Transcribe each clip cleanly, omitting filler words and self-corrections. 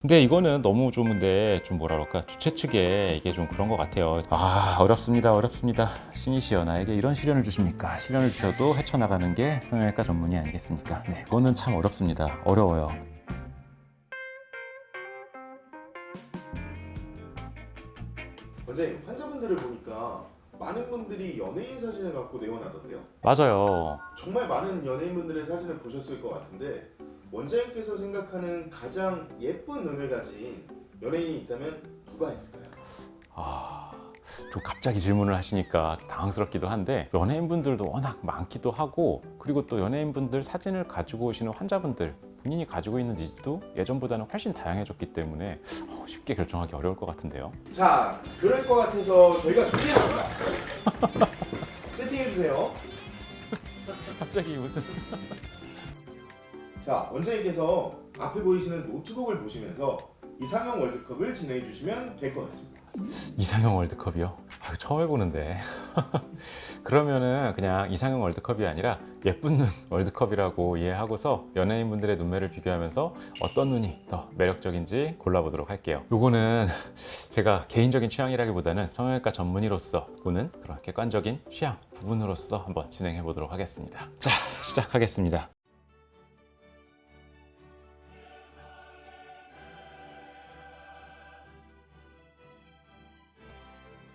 근데 이거는 너무 좋은데 좀 뭐라 그럴까, 주최 측에 이게 좀 그런 것 같아요. 어렵습니다, 어렵습니다. 신이시여 나에게 이런 시련을 주십니까? 시련을 주셔도 헤쳐나가는 게 성형외과 전문의 아니겠습니까? 네, 그거는 참 어렵습니다. 어려워요. 원장님, 환자분들을 보니까 많은 분들이 연예인 사진을 갖고 내원하던데요. 맞아요. 정말 많은 연예인분들의 사진을 보셨을 것 같은데 원장님께서 생각하는 가장 예쁜 눈을 가진 연예인이 있다면 누가 있을까요? 좀 갑자기 질문을 하시니까 당황스럽기도 한데, 연예인분들도 워낙 많기도 하고, 그리고 또 연예인분들 사진을 가지고 오시는 환자분들 본인이 가지고 있는 니즈도 예전보다는 훨씬 다양해졌기 때문에 쉽게 결정하기 어려울 것 같은데요. 자, 그럴 것 같아서 저희가 준비했습니다. 세팅해주세요. 갑자기 무슨 자, 원장님께서 앞에 보이시는 노트북을 보시면서 이상형 월드컵을 진행해 주시면 될 것 같습니다. 이상형 월드컵이요? 처음 해보는데. 그러면은 그냥 이상형 월드컵이 아니라 예쁜 눈 월드컵이라고 이해하고서 연예인분들의 눈매를 비교하면서 어떤 눈이 더 매력적인지 골라보도록 할게요. 요거는 제가 개인적인 취향이라기보다는 성형외과 전문의로서 보는 그런 객관적인 취향 부분으로서 한번 진행해 보도록 하겠습니다. 자, 시작하겠습니다.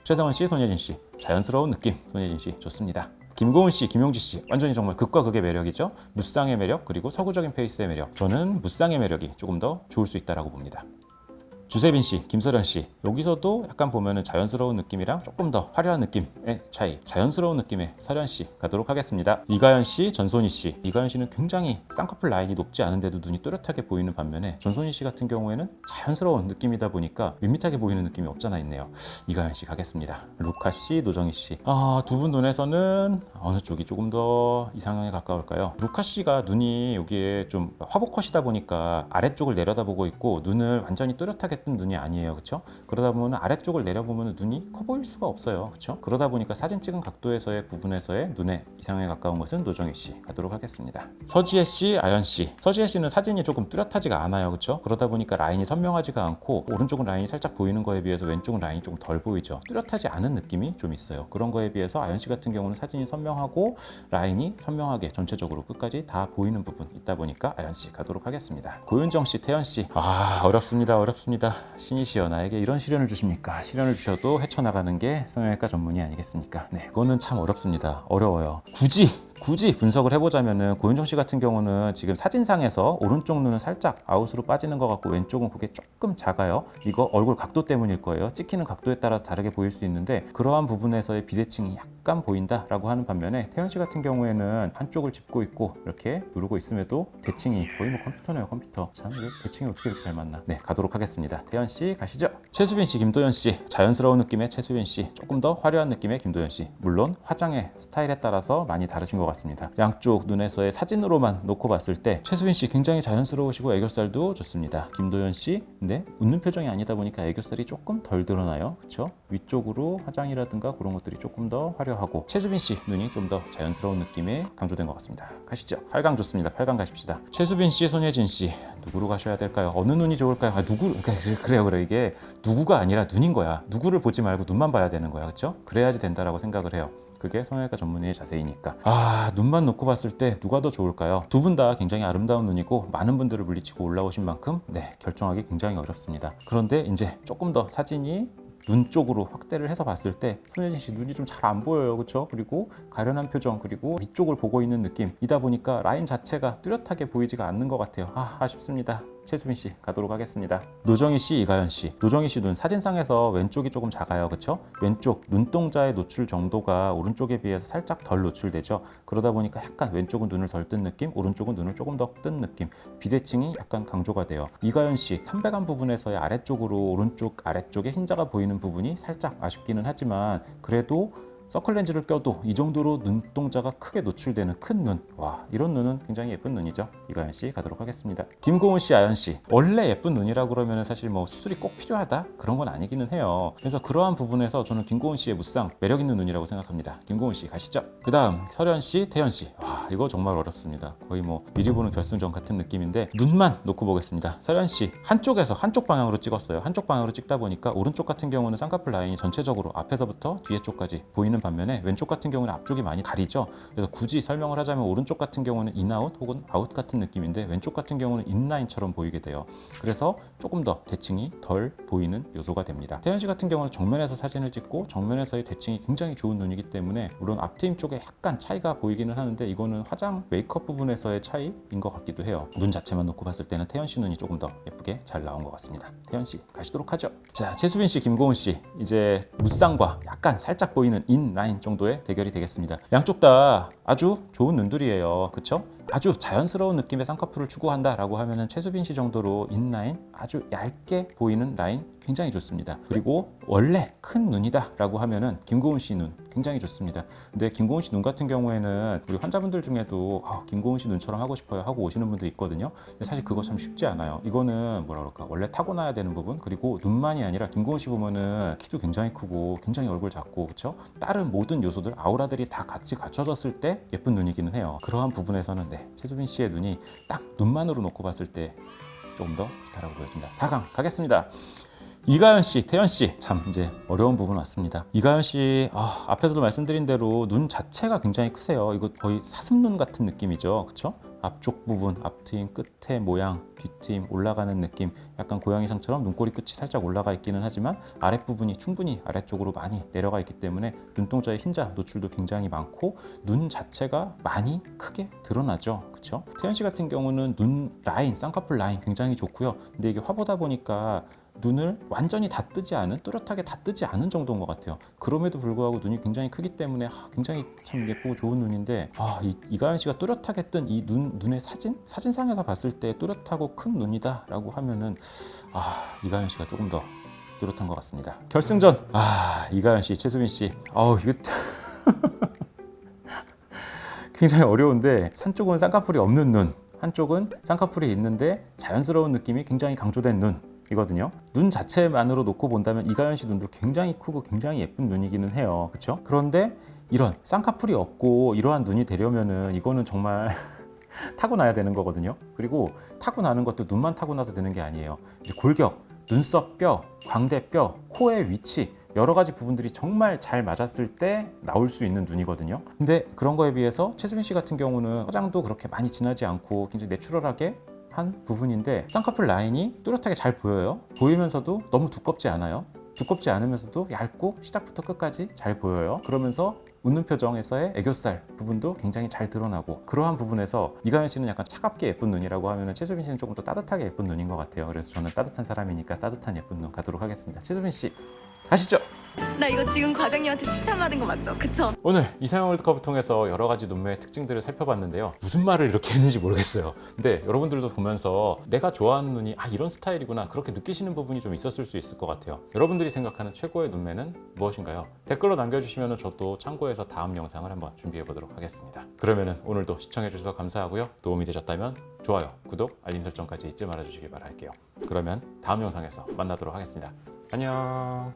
최성원 씨, 손예진 씨, 자연스러운 느낌. 손예진 씨 좋습니다. 김고은 씨, 김용지 씨, 완전히 정말 극과 극의 매력이죠. 무쌍의 매력, 그리고 서구적인 페이스의 매력. 저는 무쌍의 매력이 조금 더 좋을 수 있다고 봅니다. 주세빈 씨, 김서련 씨, 여기서도 약간 보면은 자연스러운 느낌이랑 조금 더 화려한 느낌의 차이, 자연스러운 느낌의 서련 씨 가도록 하겠습니다. 이가연 씨, 전소희 씨, 이가연 씨는 굉장히 쌍꺼풀 라인이 높지 않은데도 눈이 또렷하게 보이는 반면에 전소희 씨 같은 경우에는 자연스러운 느낌이다 보니까 밋밋하게 보이는 느낌이 없잖아 있네요. 이가연 씨 가겠습니다. 루카 씨, 노정희 씨, 두 분 눈에서는 어느 쪽이 조금 더 이상형에 가까울까요? 루카 씨가 눈이 여기에 좀 화보컷이다 보니까 아래쪽을 내려다보고 있고 눈을 완전히 또렷하게 뜬 눈이 아니에요, 그렇죠? 그러다 보면 아래쪽을 내려보면 눈이 커 보일 수가 없어요, 그렇죠? 그러다 보니까 사진 찍은 각도에서의 부분에서의 눈의 이상형에 가까운 것은 노정희 씨 가도록 하겠습니다. 서지혜 씨, 아연 씨, 서지혜 씨는 사진이 조금 뚜렷하지가 않아요, 그렇죠? 그러다 보니까 라인이 선명하지가 않고 오른쪽은 라인이 살짝 보이는 거에 비해서 왼쪽은 라인이 조금 덜 보이죠. 뚜렷하지 않은 느낌이 좀 있어요. 그런 거에 비해서 아연 씨 같은 경우는 사진이 선명하고 라인이 선명하게 전체적으로 끝까지 다 보이는 부분 있다 보니까 아연 씨 가도록 하겠습니다. 고윤정 씨, 태연 씨, 어렵습니다, 어렵습니다. 신이시여 나에게 이런 시련을 주십니까? 시련을 주셔도 헤쳐나가는 게 성형외과 전문의 아니겠습니까? 네, 그거는 참 어렵습니다. 어려워요. 굳이 분석을 해보자면은 고윤정 씨 같은 경우는 지금 사진상에서 오른쪽 눈은 살짝 아웃으로 빠지는 것 같고 왼쪽은 그게 조금 작아요. 이거 얼굴 각도 때문일 거예요. 찍히는 각도에 따라서 다르게 보일 수 있는데 그러한 부분에서의 비대칭이 약간 보인다라고 하는 반면에 태연 씨 같은 경우에는 한쪽을 짚고 있고 이렇게 누르고 있음에도 대칭이 거의 뭐 컴퓨터네요, 컴퓨터. 참 이게 대칭이 어떻게 이렇게 잘 맞나? 네, 가도록 하겠습니다. 태연 씨 가시죠. 최수빈 씨, 김도연 씨, 자연스러운 느낌의 최수빈 씨, 조금 더 화려한 느낌의 김도연 씨. 물론 화장의 스타일에 따라서 많이 다르신 것 같습니다. 양쪽 눈에서의 사진으로만 놓고 봤을 때 최수빈 씨 굉장히 자연스러우시고 애교살도 좋습니다. 김도연 씨, 근데 웃는 표정이 아니다 보니까 애교살이 조금 덜 드러나요, 그렇죠? 위쪽으로 화장이라든가 그런 것들이 조금 더 화려하고 최수빈 씨 눈이 좀 더 자연스러운 느낌에 강조된 것 같습니다. 가시죠. 8강 좋습니다. 8강 가십시다. 최수빈 씨, 손예진 씨, 누구로 가셔야 될까요? 어느 눈이 좋을까요? 그래요. 이게 누구가 아니라 눈인 거야. 누구를 보지 말고 눈만 봐야 되는 거야, 그렇죠? 그래야지 된다라고 생각을 해요. 그게 성형외과 전문의의 자세이니까. 눈만 놓고 봤을 때 누가 더 좋을까요? 두 분 다 굉장히 아름다운 눈이고 많은 분들을 물리치고 올라오신 만큼 결정하기 굉장히 어렵습니다. 그런데 이제 조금 더 사진이 눈 쪽으로 확대를 해서 봤을 때 손예진 씨 눈이 좀 잘 안 보여요, 그렇죠? 그리고 가련한 표정, 그리고 위쪽을 보고 있는 느낌이다 보니까 라인 자체가 뚜렷하게 보이지가 않는 것 같아요. 아쉽습니다. 최수빈 씨 가도록 하겠습니다. 노정희 씨, 이가연 씨. 노정희 씨 눈 사진상에서 왼쪽이 조금 작아요, 그렇죠? 왼쪽 눈동자의 노출 정도가 오른쪽에 비해서 살짝 덜 노출되죠. 그러다 보니까 약간 왼쪽은 눈을 덜 뜬 느낌, 오른쪽은 눈을 조금 더 뜬 느낌. 비대칭이 약간 강조가 돼요. 이가연 씨 탐백한 부분에서의 아래쪽으로 오른쪽 아래쪽에 흰자가 보이는 부분이 살짝 아쉽기는 하지만 그래도 서클 렌즈를 껴도 이 정도로 눈동자가 크게 노출되는 큰 눈. 와, 이런 눈은 굉장히 예쁜 눈이죠. 이가연 씨 가도록 하겠습니다. 김고은 씨, 아연 씨. 원래 예쁜 눈이라고 그러면 사실 뭐 수술이 꼭 필요하다? 그런 건 아니기는 해요. 그래서 그러한 부분에서 저는 김고은 씨의 무쌍 매력 있는 눈이라고 생각합니다. 김고은 씨 가시죠. 그다음 설현 씨, 태연 씨. 와, 이거 정말 어렵습니다. 거의 뭐 미리 보는 결승전 같은 느낌인데 눈만 놓고 보겠습니다. 설현 씨 한쪽에서 한쪽 방향으로 찍었어요. 한쪽 방향으로 찍다 보니까 오른쪽 같은 경우는 쌍꺼풀 라인이 전체적으로 앞에서부터 뒤에 쪽까지 보이는 반면에 왼쪽 같은 경우는 앞쪽이 많이 가리죠. 그래서 굳이 설명을 하자면 오른쪽 같은 경우는 인아웃 혹은 아웃 같은 느낌인데 왼쪽 같은 경우는 인라인처럼 보이게 돼요. 그래서 조금 더 대칭이 덜 보이는 요소가 됩니다. 태연 씨 같은 경우는 정면에서 사진을 찍고 정면에서의 대칭이 굉장히 좋은 눈이기 때문에 물론 앞트임 쪽에 약간 차이가 보이기는 하는데 이거는 화장 메이크업 부분에서의 차이인 것 같기도 해요. 눈 자체만 놓고 봤을 때는 태연 씨 눈이 조금 더 예쁘게 잘 나온 것 같습니다. 태연 씨 가시도록 하죠. 자, 최수빈 씨, 김고은 씨 이제 무쌍과 약간 살짝 보이는 인라인 정도의 대결이 되겠습니다. 양쪽 다 아주 좋은 눈들이에요. 그쵸? 아주 자연스러운 느낌의 쌍꺼풀을 추구한다라고 하면은 최수빈 씨 정도로 인라인 아주 얇게 보이는 라인 굉장히 좋습니다. 그리고 원래 큰 눈이다라고 하면은 김고은 씨 눈 굉장히 좋습니다. 근데 김고은 씨 눈 같은 경우에는 우리 환자분들 중에도 김고은 씨 눈처럼 하고 싶어요 하고 오시는 분도 있거든요. 근데 사실 그거 참 쉽지 않아요. 이거는 뭐라 그럴까 원래 타고나야 되는 부분 그리고 눈만이 아니라 김고은 씨 보면은 키도 굉장히 크고 굉장히 얼굴 작고 그렇죠? 다른 모든 요소들 아우라들이 다 같이 갖춰졌을 때 예쁜 눈이기는 해요. 그러한 부분에서는 최수빈 씨의 눈이 딱 눈만으로 놓고 봤을 때 조금 더 좋다라고 보여집니다. 4강 가겠습니다. 이가연 씨, 태연 씨, 참 이제 어려운 부분 왔습니다. 이가연 씨 앞에서도 말씀드린 대로 눈 자체가 굉장히 크세요. 이거 거의 사슴눈 같은 느낌이죠, 그렇죠? 앞쪽 부분, 앞트임, 끝에 모양, 뒷트임 올라가는 느낌, 약간 고양이상처럼 눈꼬리 끝이 살짝 올라가 있기는 하지만 아랫부분이 충분히 아래쪽으로 많이 내려가 있기 때문에 눈동자의 흰자 노출도 굉장히 많고 눈 자체가 많이 크게 드러나죠, 그렇죠? 태연 씨 같은 경우는 눈 라인, 쌍꺼풀 라인 굉장히 좋고요. 근데 이게 화보다 보니까 눈을 완전히 다 뜨지 않은, 또렷하게 다 뜨지 않은 정도인 것 같아요. 그럼에도 불구하고 눈이 굉장히 크기 때문에 굉장히 참 예쁘고 좋은 눈인데 이가연 씨가 또렷하게 뜬 이 눈의 사진상에서 봤을 때 또렷하고 큰 눈이다 라고 하면은 이가연 씨가 조금 더 또렷한 것 같습니다. 결승전 이가연 씨, 최수빈 씨 이거 굉장히 어려운데 한쪽은 쌍꺼풀이 없는 눈, 한쪽은 쌍꺼풀이 있는데 자연스러운 느낌이 굉장히 강조된 눈 이거든요. 눈 자체만으로 놓고 본다면 이가연 씨 눈도 굉장히 크고 굉장히 예쁜 눈이기는 해요. 그렇죠? 그런데 이런 쌍꺼풀이 없고 이러한 눈이 되려면은 이거는 정말 타고나야 되는 거거든요. 그리고 타고나는 것도 눈만 타고나서 되는 게 아니에요. 이제 골격, 눈썹 뼈, 광대뼈, 코의 위치 여러 가지 부분들이 정말 잘 맞았을 때 나올 수 있는 눈이거든요. 근데 그런 거에 비해서 최수빈 씨 같은 경우는 화장도 그렇게 많이 진하지 않고 굉장히 내추럴하게 한 부분인데 쌍꺼풀 라인이 또렷하게 잘 보여요. 보이면서도 너무 두껍지 않아요. 두껍지 않으면서도 얇고 시작부터 끝까지 잘 보여요. 그러면서 웃는 표정에서의 애교살 부분도 굉장히 잘 드러나고 그러한 부분에서 이가연 씨는 약간 차갑게 예쁜 눈이라고 하면 최수빈 씨는 조금 더 따뜻하게 예쁜 눈인 것 같아요. 그래서 저는 따뜻한 사람이니까 따뜻한 예쁜 눈 가도록 하겠습니다. 최수빈 씨 가시죠. 나 이거 지금 과장님한테 칭찬받은 거 맞죠? 그쵸? 오늘 이상형 월드컵을 통해서 여러 가지 눈매의 특징들을 살펴봤는데요. 무슨 말을 이렇게 했는지 모르겠어요. 근데 여러분들도 보면서 내가 좋아하는 눈이 이런 스타일이구나 그렇게 느끼시는 부분이 좀 있었을 수 있을 것 같아요. 여러분들이 생각하는 최고의 눈매는 무엇인가요? 댓글로 남겨주시면 저도 참고해서 다음 영상을 한번 준비해 보도록 하겠습니다. 그러면 오늘도 시청해 주셔서 감사하고요. 도움이 되셨다면 좋아요, 구독, 알림 설정까지 잊지 말아주시길 바랄게요. 그러면 다음 영상에서 만나도록 하겠습니다. 안녕.